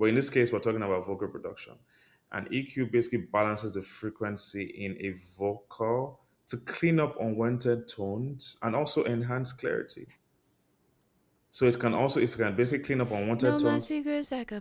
But in this case, we're talking about vocal production. And EQ basically balances the frequency in a vocal to clean up unwanted tones and also enhance clarity. So it can basically clean up unwanted Know my tones. secrets like a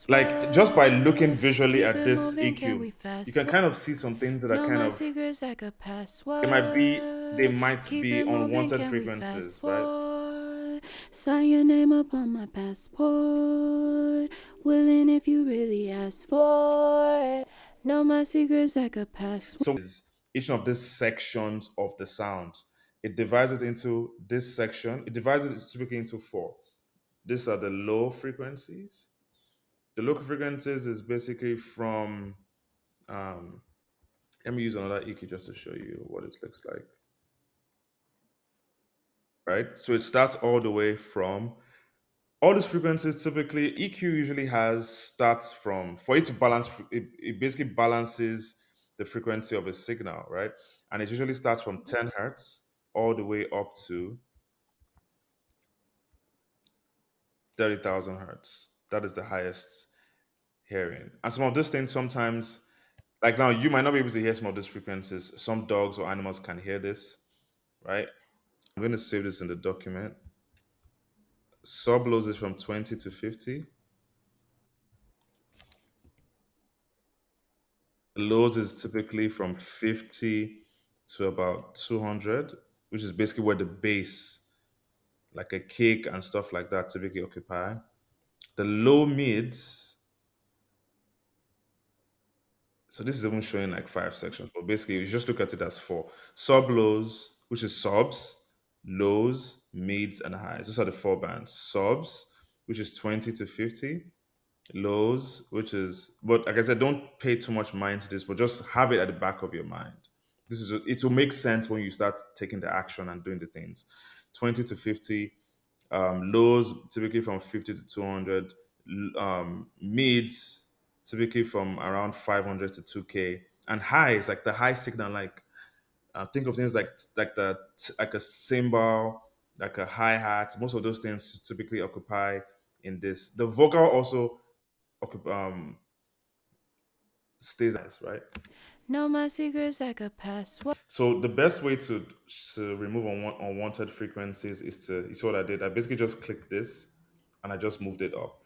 Like just by looking password. visually Keep at it this moving, can EQ, we you fast can forward? kind of see some things that are Know kind my of secrets like a they password. might Keep be it moving, unwanted can we fast frequencies, right? forward? Sign your name upon my passport. Willing if you really ask for it. Know my secrets like a password. So is each of these sections of the sound. It divides it into this section. It divides it typically into four. These are the low frequencies. The low frequencies is basically from um, let me use another EQ just to show you what it looks like. Right? So it starts all the way from all these frequencies typically EQ usually has starts from for it to balance it basically balances the frequency of a signal, right? And it usually starts from 10 hertz all the way up to 30,000 hertz. That is the highest hearing. And some of these things sometimes, like now, you might not be able to hear some of these frequencies. Some dogs or animals can hear this, right? I'm going to save this in the document. Sub lows is from 20 to 50. Lows is typically from 50 to about 200, which is basically where the bass, like a kick and stuff like that, typically occupy. The low mids, so this is even showing like five sections, but basically you just look at it as four. Sub lows, which is subs, lows, mids, and highs. Those are the four bands. Subs, which is 20 to 50. Lows, which is, but like I said, don't pay too much mind to this, but just have it at the back of your mind. It will make sense when you start taking the action and doing the things. 20 to 50, lows typically from 50 to 200, mids typically from around 500 to 2K, and highs like the high signal, like think of things like a cymbal, like a hi hat. Most of those things typically occupy in this. The vocal also stays nice, right? Know my secrets like a password. So the best way to remove unwanted frequencies is to is what I did. I basically just clicked this and I just moved it up.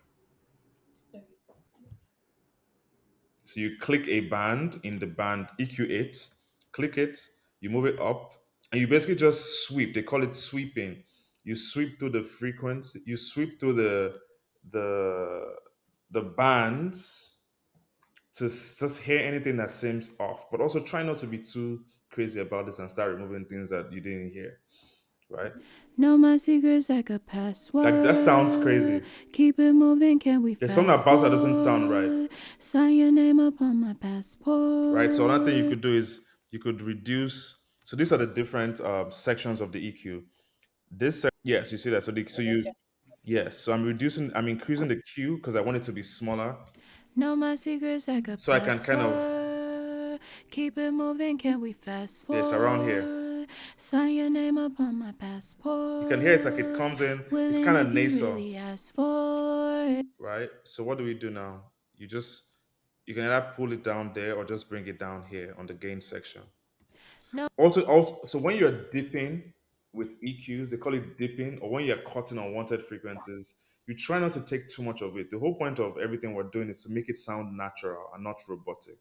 So you click a band in the band EQ8, click it, you move it up, and you basically just sweep. They call it sweeping. You sweep through the frequency, you sweep through the the bands to just hear anything that seems off, but also try not to be too crazy about this and start removing things that you didn't hear, right? Know my secrets like a Like that sounds password. crazy. Keep it moving, can we There's something fast about that doesn't sound right, forward? Sign your name upon my right? So another thing you passport. could do is you could reduce. So these are the different sections of the EQ. Yes, you see that. So you yes. So I'm increasing the Q because I want it to be smaller, Know my secrets like a so I can kind of password. Keep it moving, can we fast yes around here. forward? Sign your name upon my You can hear it's like it passport. comes in. It's Willing kind of if you nasal, really ask for it. right? So what do we do now? You can either pull it down there or just bring it down here on the gain section. No, Also, so when you're dipping with EQs, they call it dipping, or when you're cutting unwanted frequencies, you try not to take too much of it. The whole point of everything we're doing is to make it sound natural and not robotic.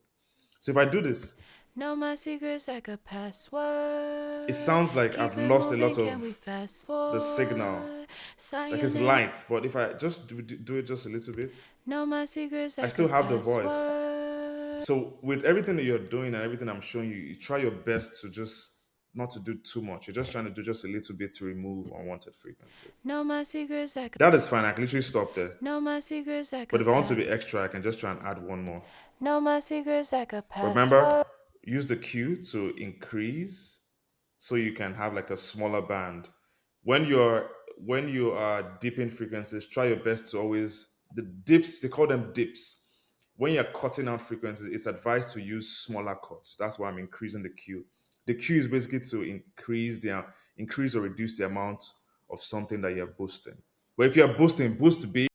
So if I do this, know my secrets like a it password. sounds like I've Keep it lost a moving, lot can we of fast the signal. forward? Sign Like your it's name. light, but if I just do it just a little bit, Know my secrets I like still a have the voice. password. So with everything that you're doing and everything I'm showing you, you try your best to just not to do too much. You're just trying to do just a little bit to remove unwanted frequency. Know my secrets like That is fine. I can literally stop there. know my secrets like But a if I want to pass. be extra, I can just try and add one more. Know my secrets like a But remember, password. use the Q to increase so you can have like a smaller band. When you're when you are dipping frequencies, try your best to always the dips, they call them dips. When you're cutting out frequencies, it's advised to use smaller cuts. That's why I'm increasing the Q. The Q is basically to increase or reduce the amount of something that you're boosting. But if you're boosting, boost big